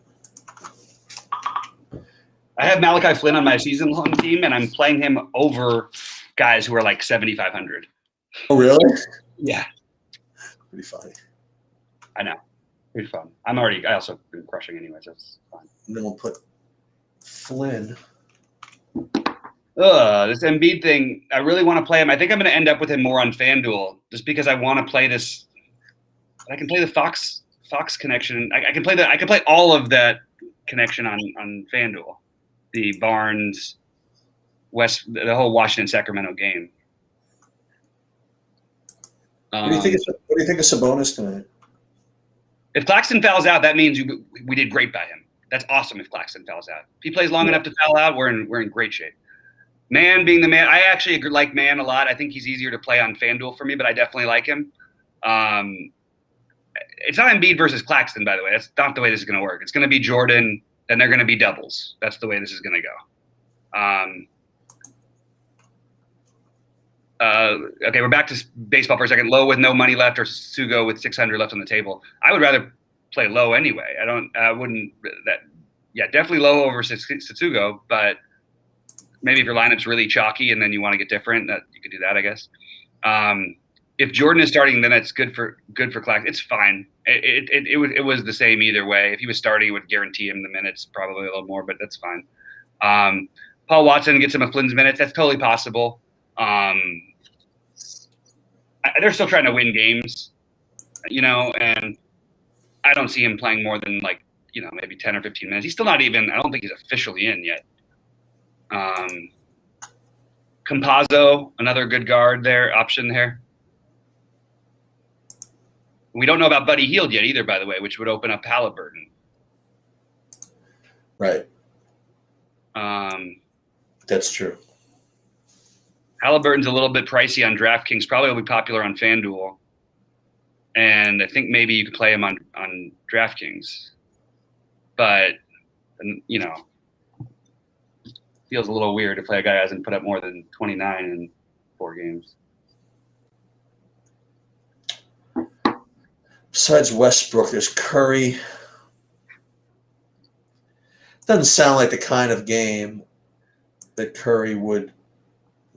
I have Malachi Flynn on my season-long team, and I'm playing him over guys who are like 7,500. Oh, really? Yeah. Pretty funny. I know. Pretty fun. I also been crushing anyway, so it's fine. And then we'll put Flynn. This Embiid thing, I really want to play him. I think I'm going to end up with him more on FanDuel just because I want to play this. I can play the Fox connection. I can play all of that connection on FanDuel. The Barnes, the whole Washington Sacramento game. What do you think of Sabonis tonight? If Claxton fouls out, that means we did great by him. That's awesome if Claxton fouls out. If he plays long enough to foul out, we're in great shape. Man being the man, I actually like Man a lot. I think he's easier to play on FanDuel for me, but I definitely like him. It's not Embiid versus Claxton, by the way. That's not the way this is going to work. It's going to be Jordan, then they're going to be doubles. That's the way this is going to go. Okay, we're back to baseball for a second. Low with no money left or Sugo with 600 left on the table. I would rather play Low anyway. Definitely Low over Satsugo, but maybe if your lineup's really chalky and then you want to get different, that you could do that, I guess. If Jordan is starting, then it's good for Claxton. It's fine. It was the same either way. If he was starting, it would guarantee him the minutes, probably a little more, but that's fine. Paul Watson gets him a Flynn's minutes. That's totally possible. They're still trying to win games, and I don't see him playing more than maybe 10 or 15 minutes. He's still not even. I don't think he's officially in yet. Campazzo, another good guard option there. We don't know about Buddy Hield yet either, by the way, which would open up Halliburton. Right. That's true. Halliburton's a little bit pricey on DraftKings. Probably will be popular on FanDuel. And I think maybe you could play him on DraftKings. But, feels a little weird to play a guy who hasn't put up more than 29 in 4 games. Besides Westbrook, there's Curry. Doesn't sound like the kind of game that Curry would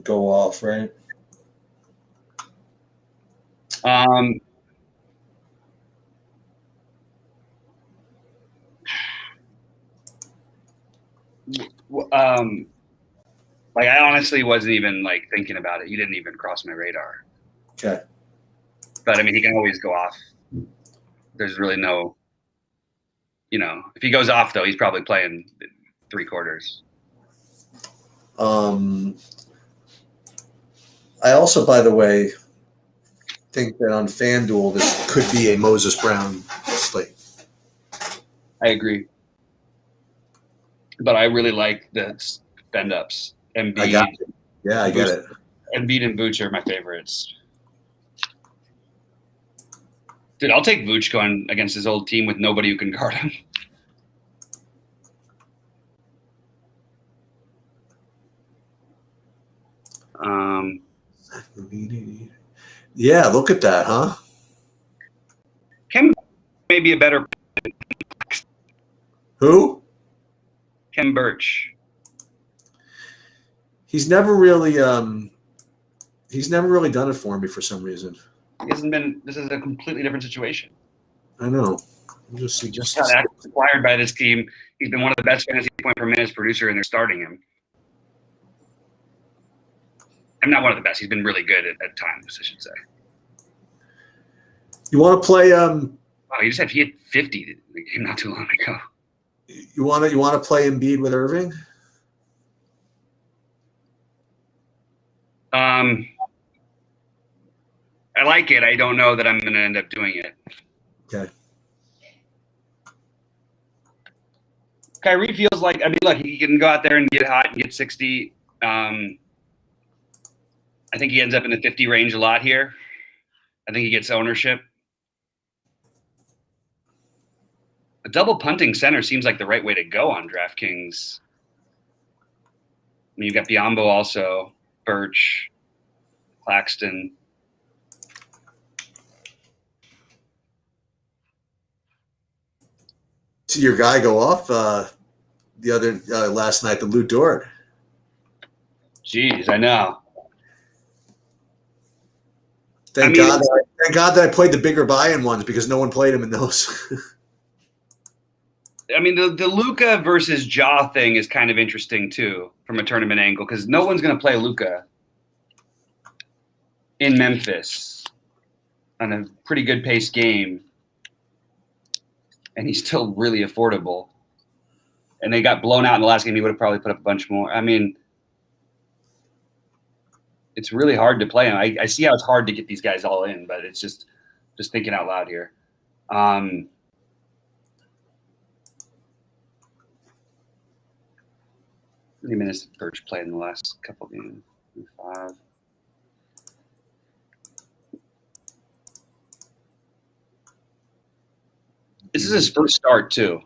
go off, right? I honestly wasn't even thinking about it. He didn't even cross my radar. Okay. But I mean, he can always go off. There's really no, if he goes off though, he's probably playing 3 quarters. I also, by the way, think that on FanDuel this could be a Moses Brown slate. I agree. But I really like the spend-ups. Embiid, I got it. Yeah, I get it. Embiid and Vooch are my favorites. Dude, I'll take Vooch going against his old team with nobody who can guard him. Yeah, look at that, huh? Kem may be a better. Who? Kem Birch. He's never really done it for me for some reason. He hasn't been. This is a completely different situation. I know. He just got acquired by this team. He's been one of the best fantasy point per minute producer, and they're starting him. I'm not one of the best. He's been really good at times, I should say. You want to play? Oh, he hit 50 the game not too long ago. You want to play Embiid with Irving? I like it. I don't know that I'm going to end up doing it. Okay. Kyrie feels like, look, he can go out there and get hot and get 60. I think he ends up in the 50 range a lot here. I think he gets ownership. A double punting center seems like the right way to go on DraftKings. You've got Biyombo also, Birch, Claxton. See your guy go off the other last night, the Lou Dort. Jeez, I know. Thank God that I played the bigger buy-in ones because no one played him in those. I mean, the Luka versus Ja thing is kind of interesting too from a tournament angle because no one's going to play Luka in Memphis on a pretty good paced game, and he's still really affordable. And they got blown out in the last game. He would have probably put up a bunch more. I mean, it's really hard to play him. I see how it's hard to get these guys all in, but it's just thinking out loud here. How many minutes did Birch play in the last couple games? 5. This is his first start too.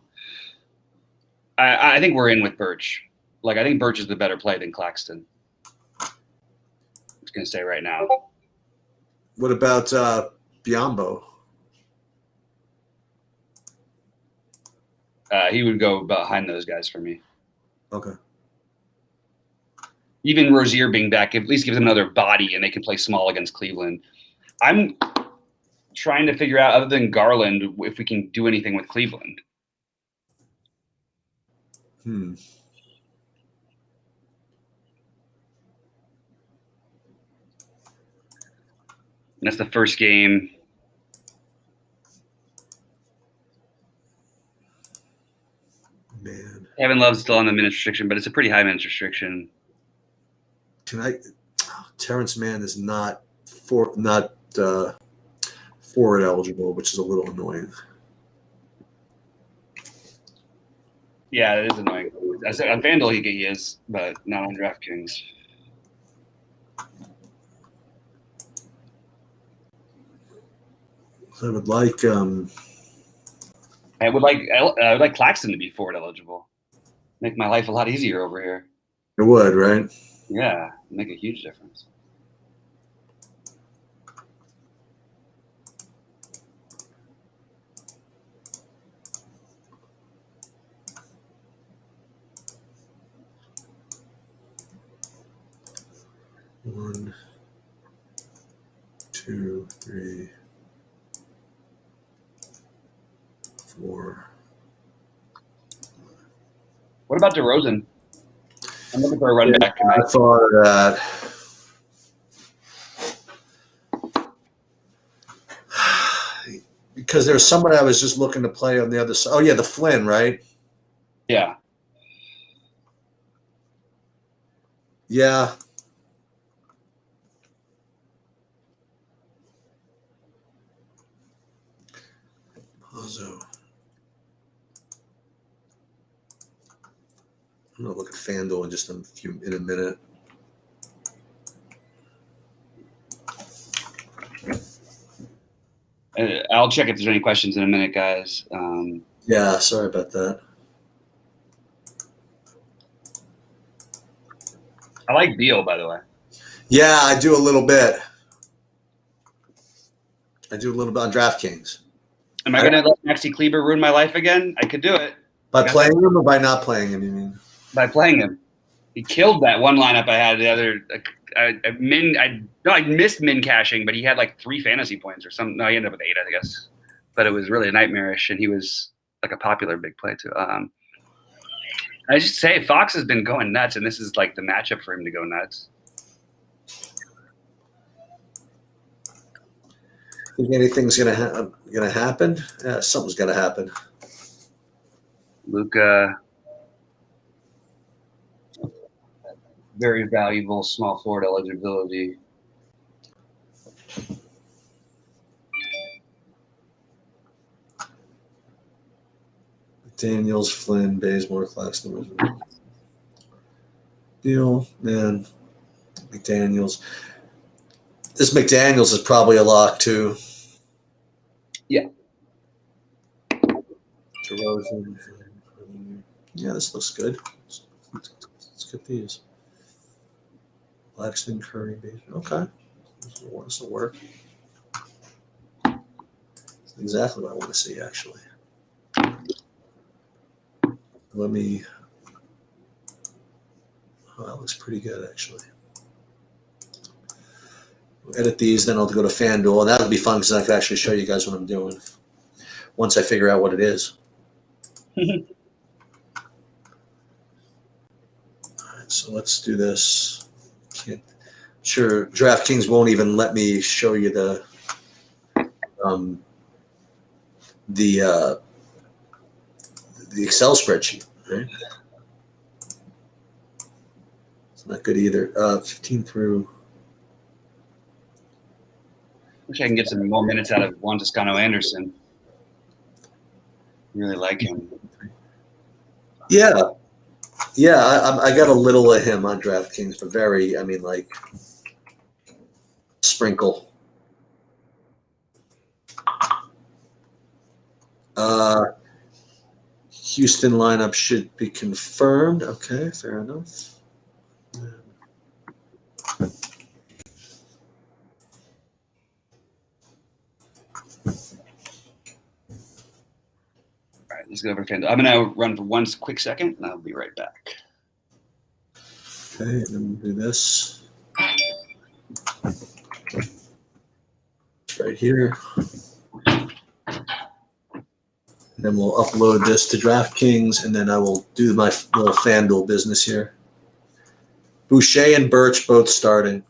I think we're in with Birch. Like I think Birch is the better play than Claxton. I'm just gonna say right now. What about Biombo? He would go behind those guys for me. Okay. Even Rozier being back at least gives them another body, and they can play small against Cleveland. I'm trying to figure out, other than Garland, if we can do anything with Cleveland. And that's the first game. Man, Kevin Love's still on the minutes restriction, but it's a pretty high minutes restriction. Terrence Mann is not forward eligible, which is a little annoying. Yeah, it is annoying. I said on FanDuel he is, but not on DraftKings. I would like I would like Claxton to be forward eligible. Make my life a lot easier over here. it would, right? Yeah, make a huge difference. One, 2, 3, 4. What about DeRozan? I'm looking for a run back. I thought of that. Because there's someone I was just looking to play on the other side. Oh, yeah, the Flynn, right? Yeah. Yeah. Pozzo. I'm going to look at FanDuel in just in a minute. I'll check if there's any questions in a minute, guys. Yeah, sorry about that. I like Beal, by the way. Yeah, I do a little bit. I do a little bit on DraftKings. Am I going to let Maxi Kleber ruin my life again? I could do it. By playing him or by not playing him, you mean? By playing him. He killed that one lineup I had the other. I missed min cashing, but he had like 3 fantasy points or something. No, he ended up with 8, I guess. But it was really nightmarish, and he was like a popular big play too. I just say Fox has been going nuts, and this is like the matchup for him to go nuts. Think anything's gonna happen? Yeah, something's gonna happen. Luka, very valuable small forward eligibility. Daniels, Flynn, Bazemore, Claxton, Deal, man. McDaniels. This McDaniels is probably a lock too. Yeah. DeRozan. Yeah, this looks good. Let's get these. Claxton, Curry, Bazemore. Okay. This will work. That's exactly what I want to see, actually. Let me. Oh, that looks pretty good, actually. edit these, then I'll go to FanDuel, and that'll be fun because I can actually show you guys what I'm doing once I figure out what it is. All right, so let's do this. Sure, DraftKings won't even let me show you the Excel spreadsheet. Right? It's not good either. 15 through. Wish I can get some more minutes out of Juan Toscano Anderson. Really like him. Yeah. I got a little of him on DraftKings, but very, like sprinkle. Houston lineup should be confirmed. Okay, fair enough. All right, let's go over to FanDuel. I'm going to run for one quick second, and I'll be right back. Okay, then we'll do this. It's right here. And then we'll upload this to DraftKings, and then I will do my little FanDuel business here. Boucher and Birch both starting.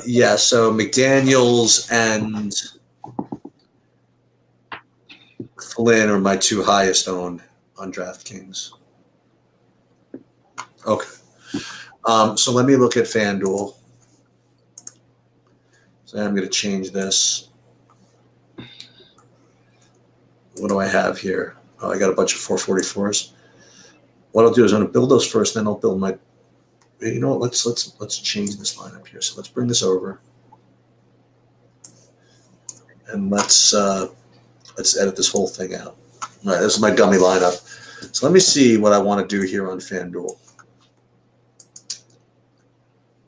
Yeah, so McDaniels and Flynn are my two highest owned on DraftKings. Okay. So let me look at FanDuel. So I'm going to change this. What do I have here? Oh, I got a bunch of 444s. What I'll do is I'm going to build those first, then I'll build my. You know what? Let's change this lineup here. So let's bring this over, and let's edit this whole thing out. All right, this is my dummy lineup. So let me see what I want to do here on FanDuel.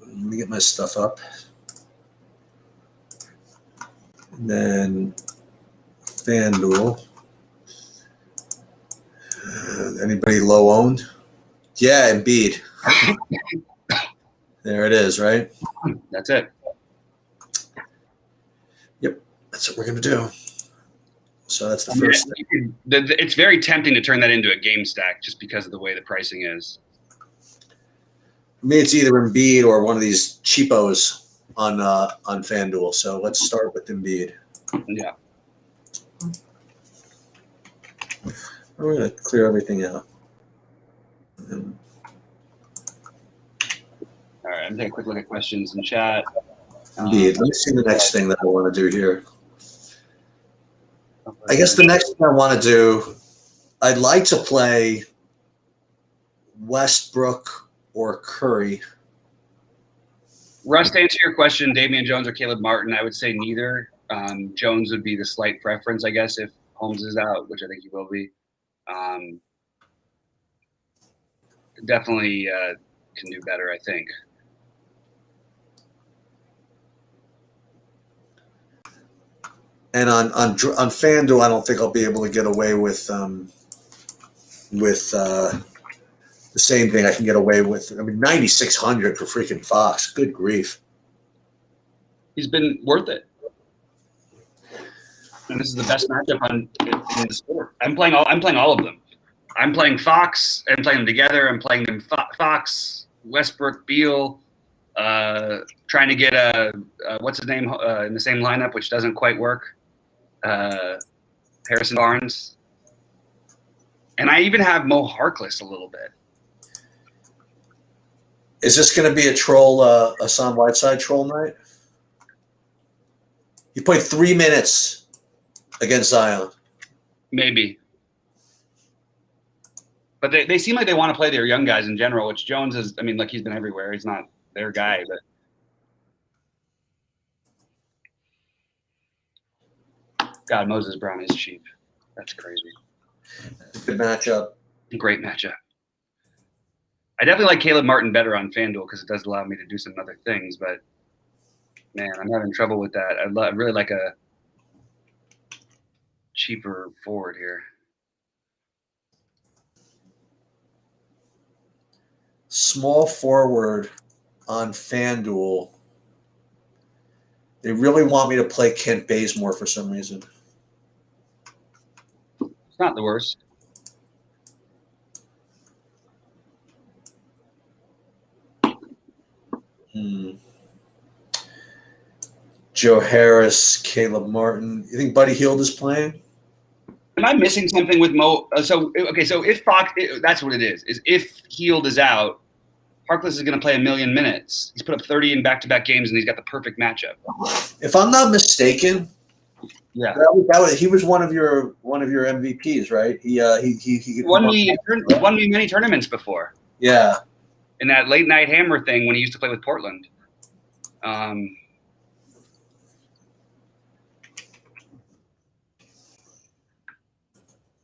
Let me get my stuff up, and then FanDuel. Anybody low owned? Yeah, Embiid. There it is, right? That's it. Yep, that's what we're going to do. So that's the first thing. It's very tempting to turn that into a game stack just because of the way the pricing is. For me, it's either Embiid or one of these cheapos on FanDuel. So let's start with Embiid. Yeah. We're going to clear everything out. All right, I'm taking a quick look at questions in chat. Indeed. Let me see the next thing that I want to do here. I guess the next thing I want to do, I'd like to play Westbrook or Curry. Russ, to answer your question, Damian Jones or Caleb Martin, I would say neither. Jones would be the slight preference, I guess, if Holmes is out, which I think he will be. Definitely can do better, I think. And on FanDuel, I don't think I'll be able to get away with the same thing I can get away with. 9,600 for freaking Fox. Good grief. He's been worth it. And this is the best matchup in the sport. I'm playing all of them. I'm playing Fox. I'm playing them together. I'm playing them Fox, Westbrook, Beal, trying to get what's his name in the same lineup, which doesn't quite work. Harrison Barnes. And I even have Mo Harkless a little bit. Is this going to be a troll, Hassan Whiteside troll night? He played 3 minutes against Zion. Maybe. But they seem like they want to play their young guys in general, which Jones is. I mean, look, he's been everywhere. He's not their guy, but God, Moses Brown is cheap. That's crazy. Good matchup. Great matchup. I definitely like Caleb Martin better on FanDuel because it does allow me to do some other things, but man, I'm having trouble with that. I really like a cheaper forward here. Small forward on FanDuel. They really want me to play Kent Bazemore for some reason. It's not the worst. Joe Harris, Caleb Martin. You think Buddy Hield is playing? Am I missing something with Mo? So if Fox, that's what it is. Is if Hield is out, Harkless is going to play 1 million minutes. He's put up 30 in back-to-back games, and he's got the perfect matchup. If I'm not mistaken, yeah, he was one of your MVPs, right? He won me many tournaments before. Yeah, in that late night hammer thing when he used to play with Portland.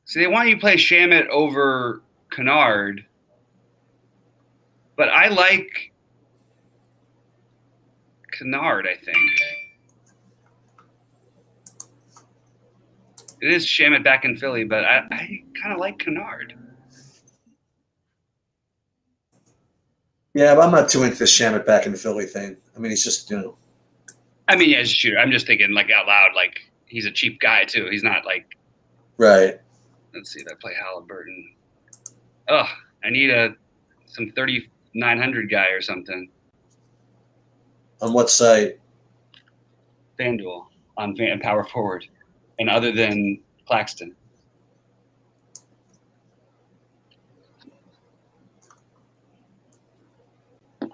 So they want you to play Shamet over Kennard, but I like Kennard, I think. It is Shamet back in Philly, but I kind of like Kennard. Yeah, but I'm not too into the Shamet back in the Philly thing. I mean, he's just, I mean, yeah, sure. I'm just thinking, like, out loud, like, he's a cheap guy, too. He's not, like... Right. Let's see if I play Halliburton. Oh, I need some 3,900 guy or something. On what site? FanDuel on power forward, and other than Claxton.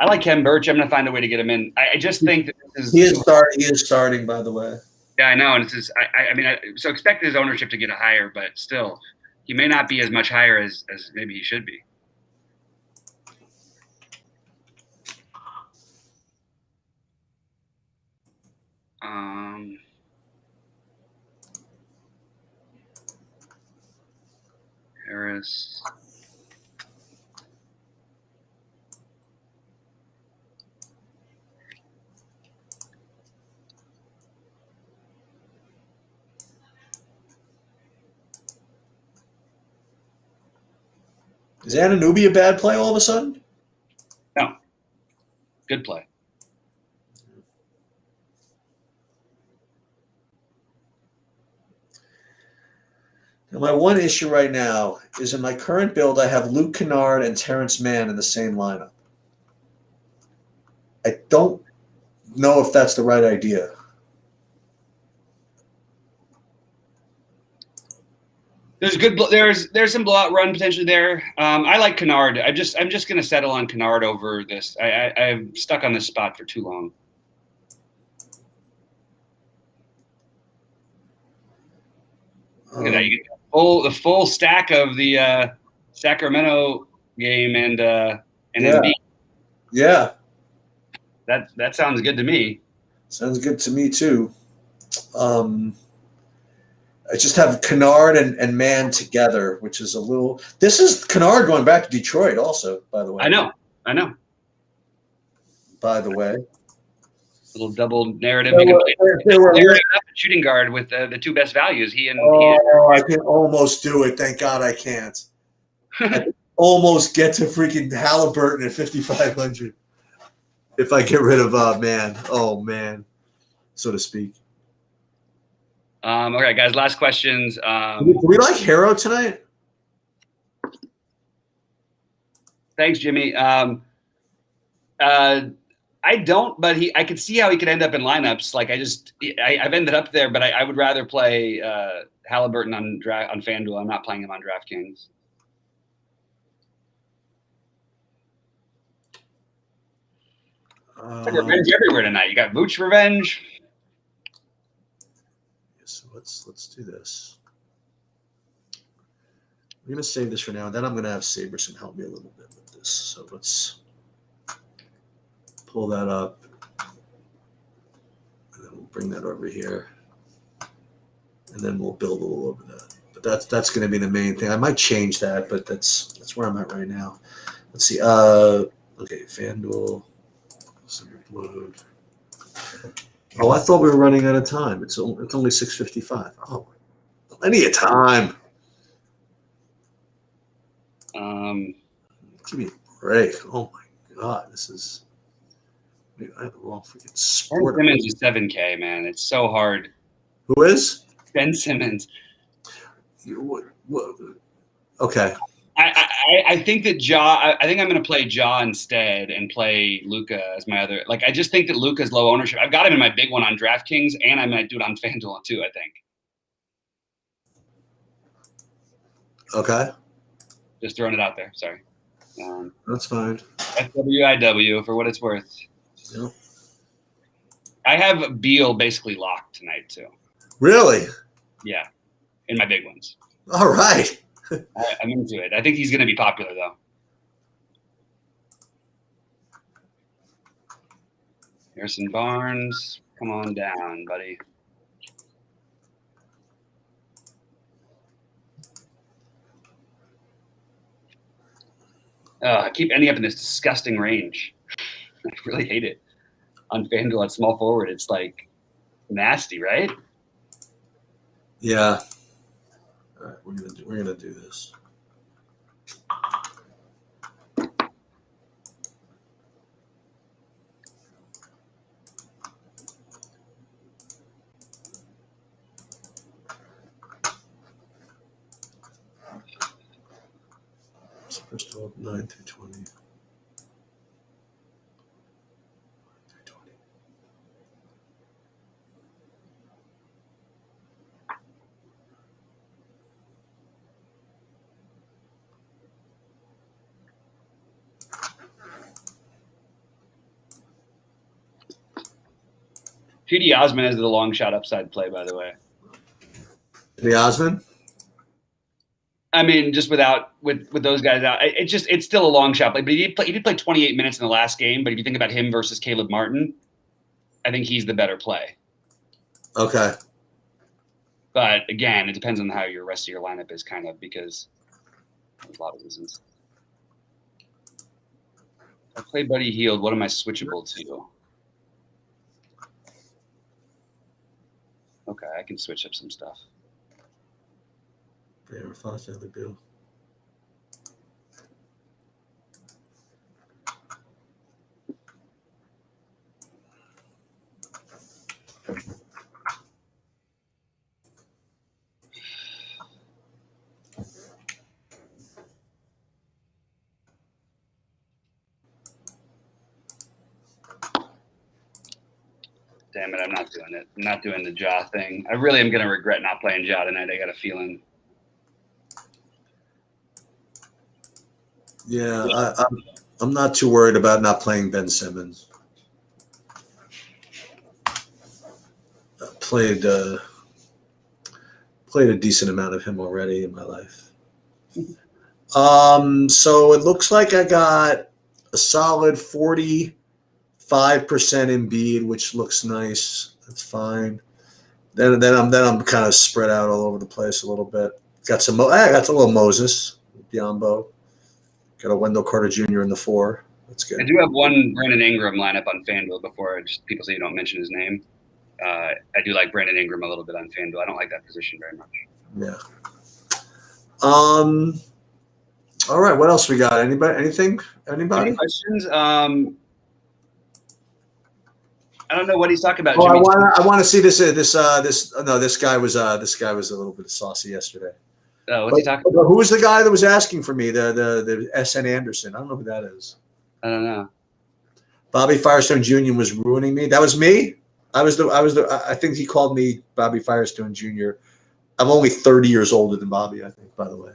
I like Ken Birch. I'm going to find a way to get him in. I just think that this is... He is starting, by the way. Yeah, I know. And this is, I mean, so expect his ownership to get higher, but still, he may not be as much higher as maybe he should be. Harris. Is Anunoby a bad play all of a sudden? No. Good play. Now, my one issue right now is in my current build, I have Luke Kennard and Terrence Mann in the same lineup. I don't know if that's the right idea. There's some blowout run potentially there. I like Kennard. I'm just going to settle on Kennard over this. I'm stuck on this spot for too long. Look at that! You get the full stack of the Sacramento game and Embiid. Yeah. That sounds good to me. Sounds good to me too. I just have Kennard and Mann together, which is a little. This is Kennard going back to Detroit, also. By the way, I know. By the way, little double narrative. Narrative shooting guard with the two best values. I can almost do it. Thank God I can't. I can almost get to freaking Halliburton at 5,500 if I get rid of Mann. Oh man, so to speak. Okay, guys. Last questions. Do we like Hero tonight? Thanks, Jimmy. I don't, but I could see how he could end up in lineups. Like I've ended up there, but I would rather play Halliburton on FanDuel. I'm not playing him on DraftKings. It's like revenge everywhere tonight. You got Vooch revenge. So let's do this. I'm going to save this for now, and then I'm going to have Saberson help me a little bit with this. So let's pull that up, and then we'll bring that over here, and then we'll build a little over that. But that's going to be the main thing. I might change that, but that's where I'm at right now. Let's see. Okay, FanDuel. Load. Oh, I thought we were running out of time. It's only 6:55. Oh, plenty of time. Give me a break. Oh my God, this is. I have the wrong freaking sport. Ben Simmons is 7K, man. It's so hard. Who is? Ben Simmons. What? Okay. I think that Ja. I think I'm going to play Ja instead and play Luka as my other. Like, I just think that Luka's low ownership. I've got him in my big one on DraftKings, and I might do it on FanDuel too. I think. Okay. Just throwing it out there. Sorry. That's fine. SWIW for what it's worth. Yep. I have Beal basically locked tonight too. Really? Yeah, in my big ones. All right. I'm into it. I think he's going to be popular though. Harrison Barnes, come on down, buddy. I keep ending up in this disgusting range. I really hate it. On FanDuel at small forward, it's like nasty, right? Yeah. All right, we're gonna do this. First 12, 9 through 20. TD Osman is the long shot upside play, by the way. The Osman? I mean, just with those guys out, it's still a long shot play. But he did play 28 minutes in the last game. But if you think about him versus Caleb Martin, I think he's the better play. Okay. But again, it depends on how your rest of your lineup is, kind of, because there's a lot of reasons. I play Buddy Hield. What am I switchable to? Okay, I can switch up some stuff. Yeah, fast the bill. Damn it, I'm not doing it. I'm not doing the Ja thing. I really am going to regret not playing Ja tonight. I got a feeling. Yeah, I'm not too worried about not playing Ben Simmons. I played a decent amount of him already in my life. So it looks like I got a solid 45% Embiid, which looks nice. That's fine. Then I'm kind of spread out all over the place a little bit. Got I got a little Moses, Biombo. Got a Wendell Carter Jr. in the 4. That's good. I do have one Brandon Ingram lineup on FanDuel before just people say you don't mention his name. I do like Brandon Ingram a little bit on FanDuel. I don't like that position very much. Yeah. All right. What else we got? Anything? Anybody? Any questions? I don't know what he's talking about. Oh, I want to see this. No, this guy was a little bit saucy yesterday. Oh, what's he talking about? Who was the guy that was asking for me? The SN Anderson. I don't know who that is. I don't know. Bobby Firestone Jr. was ruining me. That was me. I think he called me Bobby Firestone Jr. I'm only 30 years older than Bobby, I think, by the way.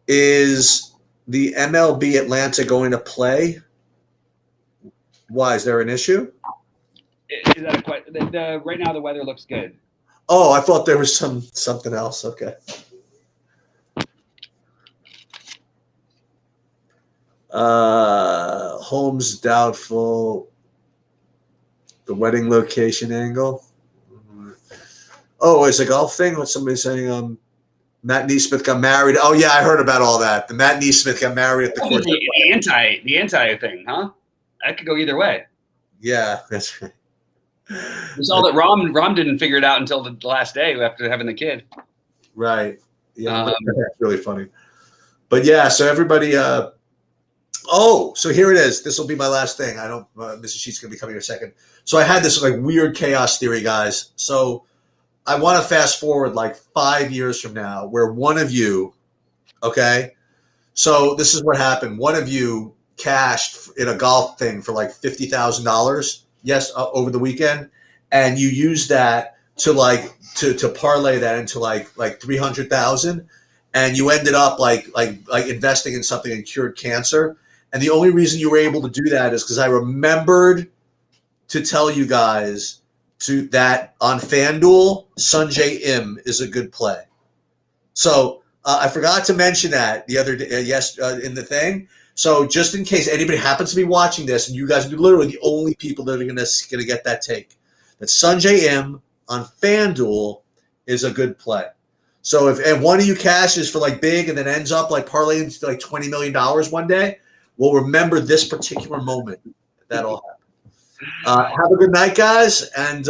Is the MLB Atlanta going to play? Why? Is there an issue? Is that a question? Right now, the weather looks good. Oh, I thought there was something else. Okay. Holmes doubtful. The wedding location angle. Oh, it's a golf thing. What's somebody saying? Matt Neesmith got married. Oh yeah, I heard about all that. The Matt Neesmith got married at the course. The anti thing, huh? That could go either way. Yeah, that's right. We saw that Rom didn't figure it out until the last day after having the kid. Right. Yeah, that's really funny. But yeah, so everybody. So here it is. This will be my last thing. I don't. Mrs. Sheet's gonna be coming in a second. So I had this like weird chaos theory, guys. So I want to fast forward like 5 years from now, where one of you, okay. So this is what happened. One of you cashed in a golf thing for like $50,000. Yes, over the weekend, and you use that to to parlay that into like 300,000, and you ended up like investing in something and cured cancer. And the only reason you were able to do that is because I remembered to tell you guys that on FanDuel, Sanjay Im is a good play. So I forgot to mention that the other day, in the thing. So just in case anybody happens to be watching this, and you guys are literally the only people that are going to get that take, that Sanjay Im on FanDuel is a good play. So if one of you cashes for like big and then ends up like parlaying to like $20 million one day, we'll remember this particular moment that all happened. Have a good night, guys, and